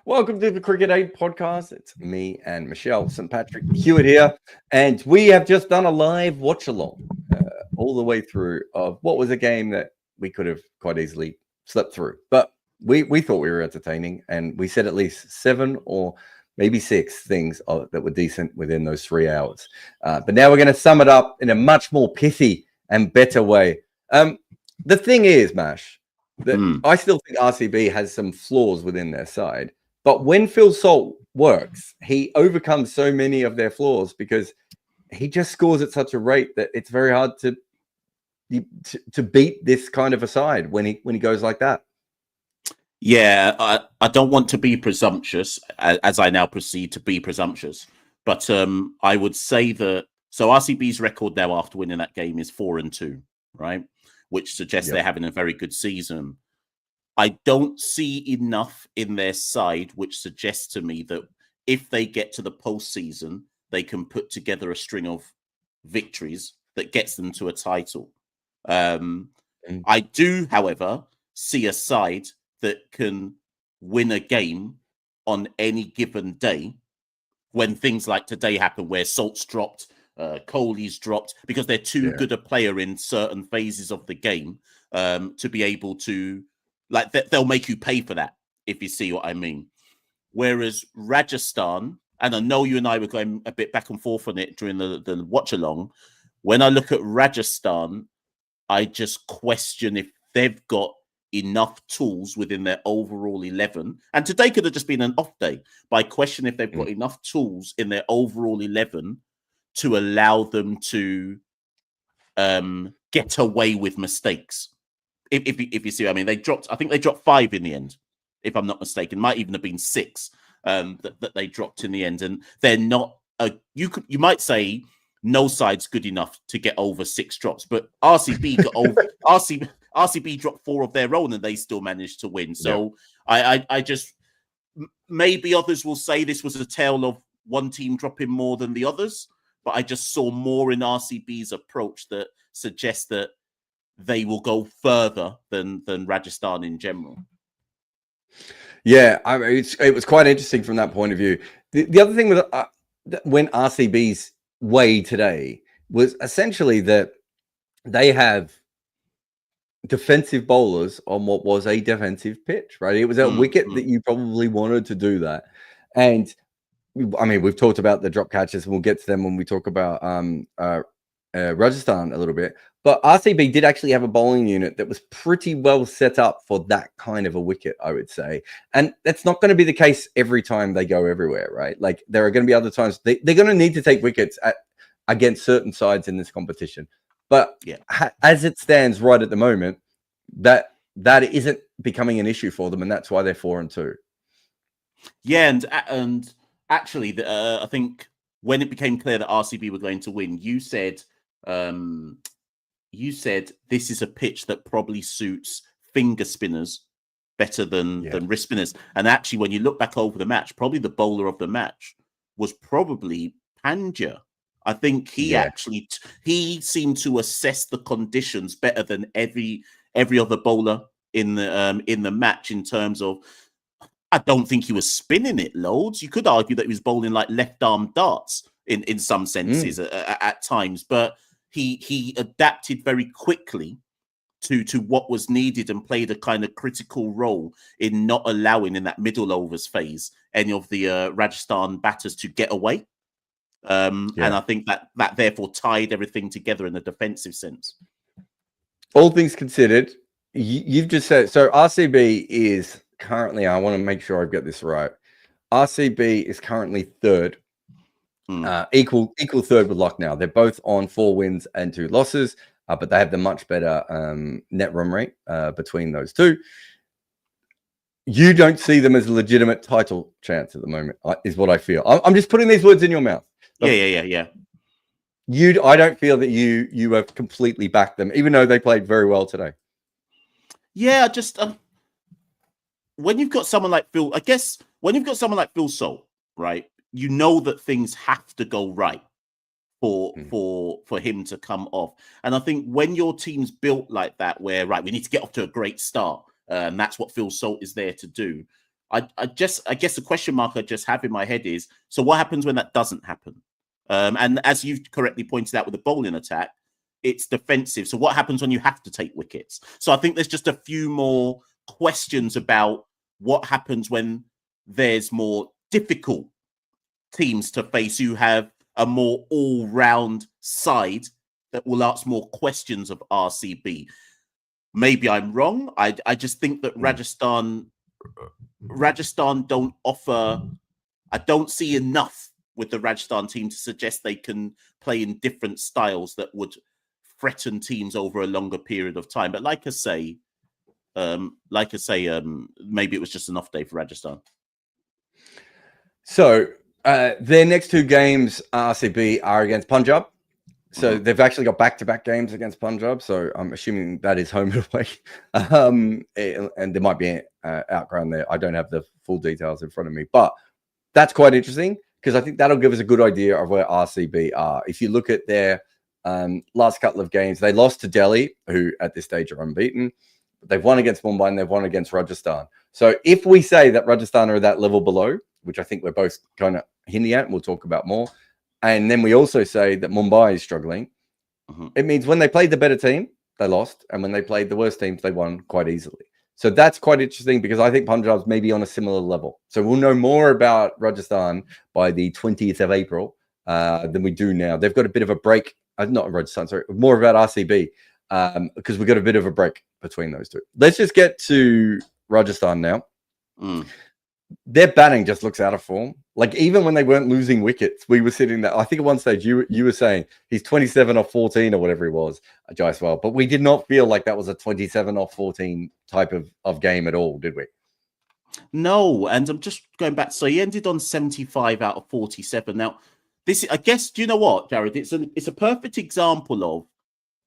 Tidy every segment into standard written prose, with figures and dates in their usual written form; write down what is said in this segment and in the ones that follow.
Welcome to the Cricket Aid podcast. It's me and Michelle St. Patrick Hewitt here, and we have just done a live watch along all the way through of what was a game that we could have quite easily slept through, but we thought we were entertaining, and we said at least 7 or maybe 6 things that were decent within those 3 hours. But now we're going to sum it up in a much more pithy and better way. The thing is, Mash, that I still think RCB has some flaws within their side. But when Phil Salt works, he overcomes so many of their flaws because he just scores at such a rate that it's very hard to beat this kind of a side when he goes like that. Yeah, I don't want to be presumptuous, as I now proceed to be presumptuous. But I would say that RCB's record now after winning that game is 4-2, right? Which suggests they're having a very good season. I don't see enough in their side which suggests to me that if they get to the postseason, they can put together a string of victories that gets them to a title. I do, however, see a side that can win a game on any given day when things like today happen, where Salt's dropped, Kohli's dropped, because they're too good a player in certain phases of the game to be able to, like, they'll make you pay for that, if you see what I mean. Whereas Rajasthan, and I know you and I were going a bit back and forth on it during the watch along, when I look at Rajasthan, I just question if they've got enough tools within their overall 11. And today could have just been an off day, but I question if they've got enough tools in their overall 11 to allow them to get away with mistakes. If you see what I mean, I think they dropped 5 in the end, if I'm not mistaken. Might even have been 6 that they dropped in the end, and they're not. You might say no side's good enough to get over 6 drops, but RCB got over. RCB dropped 4 of their own, and they still managed to win. So I just, maybe others will say this was a tale of one team dropping more than the others, but I just saw more in RCB's approach that suggests that they will go further than Rajasthan in general. Yeah, I mean, it was quite interesting from that point of view. The other thing with when RCB's way today was essentially that they have defensive bowlers on what was a defensive pitch, right? It was a wicket that you probably wanted to do that. And I mean, we've talked about the drop catches, and we'll get to them when we talk about Rajasthan a little bit. But RCB did actually have a bowling unit that was pretty well set up for that kind of a wicket, I would say. And that's not going to be the case every time they go everywhere, right? Like, there are going to be other times they're going to need to take wickets against certain sides in this competition. But as it stands right at the moment, that isn't becoming an issue for them, and that's why they're 4-2. Yeah, and actually, I think when it became clear that RCB were going to win, you said this is a pitch that probably suits finger spinners better than wrist spinners. And actually, when you look back over the match, probably the bowler of the match was probably Pandya. I think he actually he seemed to assess the conditions better than every other bowler in the match, in terms of, I don't think he was spinning it loads. You could argue that he was bowling like left arm darts in some senses at times, but he adapted very quickly to what was needed and played a kind of critical role in not allowing, in that middle overs phase, any of the Rajasthan batters to get away. And I think that therefore tied everything together in a defensive sense. All things considered, you've just said, so RCB is currently, I want to make sure I've got this right. RCB is currently 3rd, equal 3rd with Lucknow. They're both on 4 wins and 2 losses, but they have the much better net run rate between those two. You don't see them as a legitimate title chance at the moment, is what I feel. I'm just putting these words in your mouth. Yeah. I don't feel that you have completely backed them, even though they played very well today. Yeah, just when you've got someone like Phil, I guess when you've got someone like Phil Salt, right, you know that things have to go right for him to come off. And I think when your team's built like that, where, right, we need to get off to a great start, and that's what Phil Salt is there to do, I guess the question mark I just have in my head is, so what happens when that doesn't happen? And as you've correctly pointed out with the bowling attack, it's defensive. So what happens when you have to take wickets? So I think there's just a few more questions about what happens when there's more difficult teams to face who have a more all-round side that will ask more questions of RCB. Maybe I'm wrong. I just think that Rajasthan don't offer. I don't see enough with the Rajasthan team to suggest they can play in different styles that would threaten teams over a longer period of time. But like I say, maybe it was just an off day for Rajasthan. So their next two games, RCB, are against Punjab. So they've actually got back-to-back games against Punjab. So I'm assuming that is home and away. And there might be an outground there. I don't have the full details in front of me. But that's quite interesting because I think that'll give us a good idea of where RCB are. If you look at their last couple of games, they lost to Delhi, who at this stage are unbeaten. They've won against Mumbai and they've won against Rajasthan. So if we say that Rajasthan are that level below, which I think we're both kind of hinting at, and we'll talk about more, and then we also say that Mumbai is struggling, it means when they played the better team, they lost. And when they played the worst teams, they won quite easily. So that's quite interesting because I think Punjab's maybe on a similar level. So we'll know more about Rajasthan by the 20th of April than we do now. They've got a bit of a break. Not Rajasthan, sorry. More about RCB because we've got a bit of a break between those two. Let's just get to Rajasthan now. Their batting just looks out of form. Like even when they weren't losing wickets, we were sitting there. I think at one stage you were saying he's 27 off 14 or whatever he was, Jaiswal. But we did not feel like that was a 27 off 14 type of game at all, did we? No, and I'm just going back. So he ended on 75 out of 47. Now, this, I guess, do you know what, Jarrod? It's a perfect example of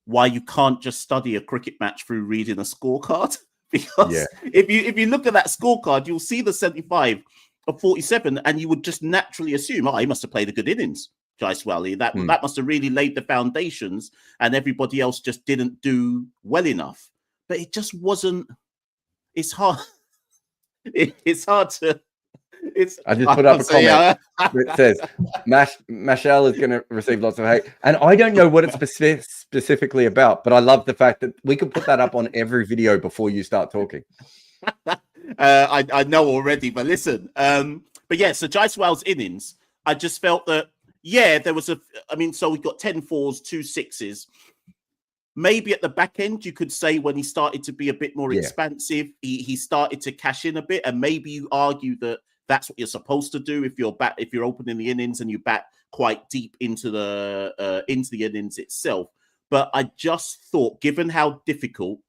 why you can't just study a cricket match through reading a scorecard. Because if you look at that scorecard, you'll see the 75 of 47, and you would just naturally assume, he must have played a good innings, Jaiswal. That must have really laid the foundations, and everybody else just didn't do well enough. But it just wasn't. It's hard. It's hard to. I just put up a comment that says Machel is going to receive lots of hate, and I don't know what it's specifically about, but I love the fact that we could put that up on every video before you start talking. I know already, but listen. But yeah, so Jaiswal's innings, I just felt that there was so we got 10 fours, 2 sixes. Maybe at the back end, you could say when he started to be a bit more expansive, he started to cash in a bit, and maybe you argue that that's what you're supposed to do if you're opening the innings and you bat quite deep into the innings itself. But I just thought, given how difficult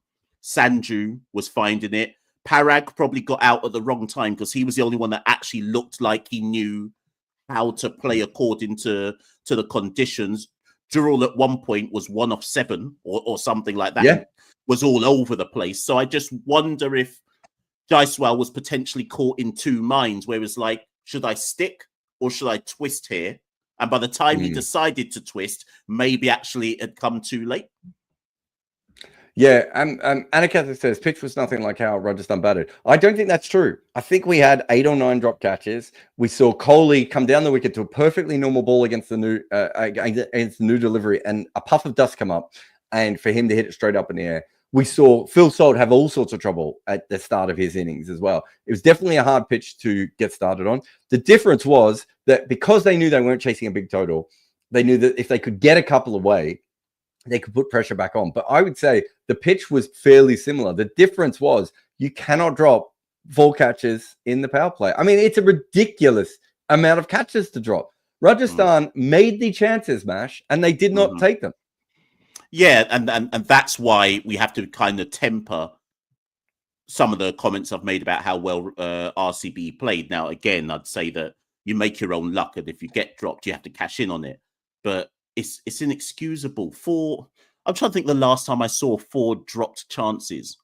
Sanju was finding it, Parag probably got out at the wrong time because he was the only one that actually looked like he knew how to play according to the conditions. Jarrod at one point was 1 off 7 or something like that. Yeah. Was all over the place. So I just wonder if Jaiswal was potentially caught in two minds, where it was like, should I stick or should I twist here? And by the time he decided to twist, maybe actually it had come too late. Yeah, and Anakat says, pitch was nothing like how Rajasthan batted. I don't think that's true. I think we had 8 or 9 drop catches. We saw Kohli come down the wicket to a perfectly normal ball against the new delivery, and a puff of dust come up, and for him to hit it straight up in the air. We saw Phil Salt have all sorts of trouble at the start of his innings as well. It was definitely a hard pitch to get started on. The difference was that because they knew they weren't chasing a big total, they knew that if they could get a couple away, they could put pressure back on. But I would say the pitch was fairly similar. The difference was you cannot drop 4 catches in the power play. I mean, it's a ridiculous amount of catches to drop. Rajasthan made the chances, Mash, and they did not take them. Yeah, and that's why we have to kind of temper some of the comments I've made about how well RCB played. Now, again, I'd say that you make your own luck, and if you get dropped, you have to cash in on it. But it's inexcusable. I'm trying to think the last time I saw 4 dropped chances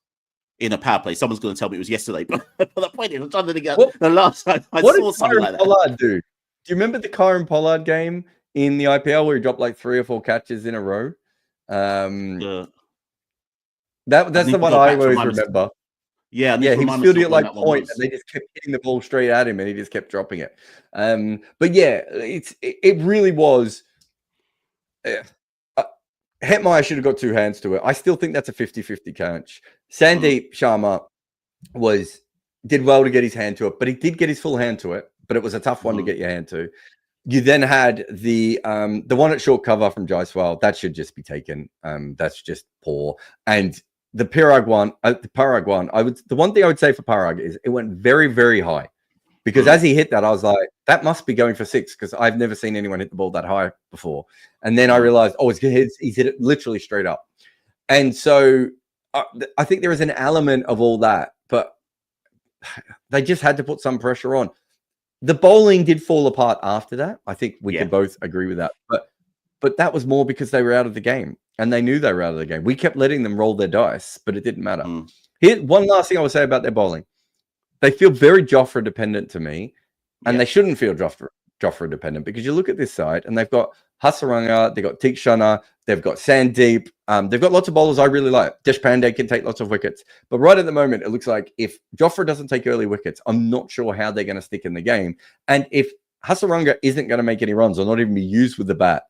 in a power play. Someone's going to tell me it was yesterday, but the point is, I'm trying to think the last time I saw something like that. Pollard do you remember the Kyron Pollard game in the IPL where he dropped like 3 or 4 catches in a row? That's the one I always remember. Yeah, Yeah, he was remind fielding myself it when like that one point, was. and they just kept hitting the ball straight at him, and he just kept dropping it. But yeah, it really was. Hetmeyer should have got two hands to it. I still think that's a 50-50 catch. Sandeep Sharma did well to get his hand to it, but he did get his full hand to it. But it was a tough one to get your hand to. You then had the one at short cover from Jaiswal. That should just be taken. That's just poor. And the Parag one, the one thing I would say for Parag is it went very, very high. Because as he hit that, I was like, that must be going for 6 because I've never seen anyone hit the ball that high before. And then I realized, oh, he's hit it literally straight up. And so I think there is an element of all that, but they just had to put some pressure on. The bowling did fall apart after that. I think we can both agree with that. But that was more because they were out of the game and they knew they were out of the game. We kept letting them roll their dice, but it didn't matter. Here, one last thing I would say about their bowling. They feel very Jofra dependent to me, and they shouldn't feel Jofra dependent because you look at this side and they've got Hasaranga, they've got Tikshana, they've got Sandeep, they've got lots of bowlers I really like. Deshpande can take lots of wickets, but right at the moment, it looks like if Jofra doesn't take early wickets, I'm not sure how they're going to stick in the game. And if Hasaranga isn't going to make any runs or not even be used with the bat,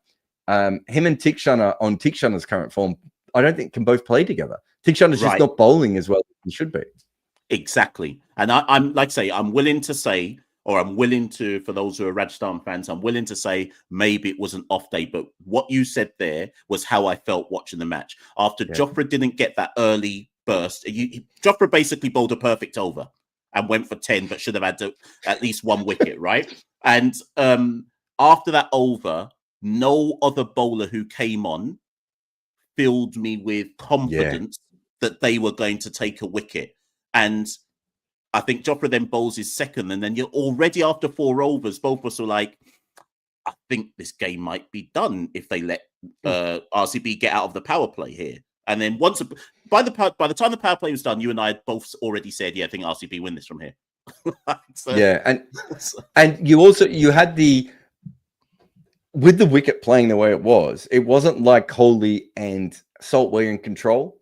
him and Tikshana on Tikshana's current form, I don't think can both play together. Tikshana's just not bowling as well as he should be. Exactly. And I'm like I say, I'm willing to, for those who are Rajasthan fans, I'm willing to say maybe it was an off day. But what you said there was how I felt watching the match. After Jofra didn't get that early burst, Jofra basically bowled a perfect over and went for 10, but should have had at least one wicket, right? And after that over, no other bowler who came on filled me with confidence that they were going to take a wicket. And I think Jofra then bowls his second, and then you're already after 4 overs. Both of us were like, I think this game might be done if they let RCB get out of the power play here. And then by the time the power play was done, you and I had both already said, I think RCB win this from here. And you had with the wicket playing the way it wasn't like Kohli and Salt were in control.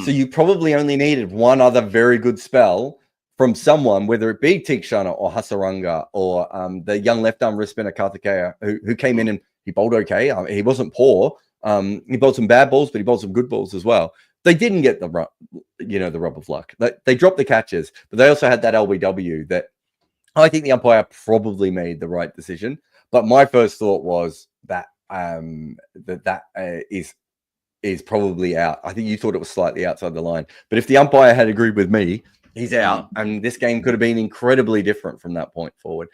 So you probably only needed one other very good spell from someone, whether it be Tikshana or Hasaranga or the young left-arm wrist spinner Karthikeya, who came in and he bowled okay. He wasn't poor. He bowled some bad balls, but he bowled some good balls as well. They didn't get the rub of luck. They dropped the catches, but they also had that LBW that I think the umpire probably made the right decision. But my first thought was that is probably out. I think you thought it was slightly outside the line. But if the umpire had agreed with me, he's out. And this game could have been incredibly different from that point forward.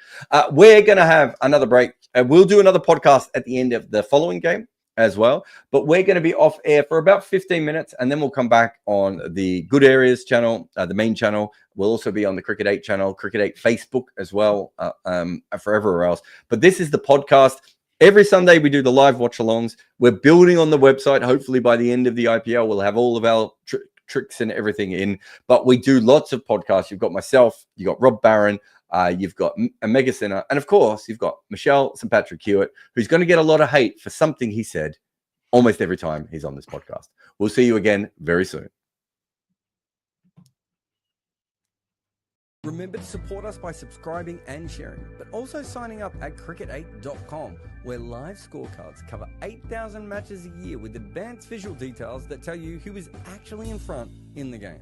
We're going to have another break. We'll do another podcast at the end of the following game as well. But we're going to be off air for about 15 minutes. And then we'll come back on the Good Areas channel, the main channel. We'll also be on the Cricket 8 channel, Cricket 8 Facebook as well, for everywhere else. But this is the podcast. Every Sunday, we do the live watch-alongs. We're building on the website. Hopefully, by the end of the IPL, we'll have all of our tricks and everything in. But we do lots of podcasts. You've got myself. You've got Rob Barron. You've got a Mega Sinner. And, of course, you've got Machel, St. Patrick Hewitt, who's going to get a lot of hate for something he said almost every time he's on this podcast. We'll see you again very soon. Remember to support us by subscribing and sharing, but also signing up at cricket8.com, where live scorecards cover 8,000 matches a year with advanced visual details that tell you who is actually in front in the game.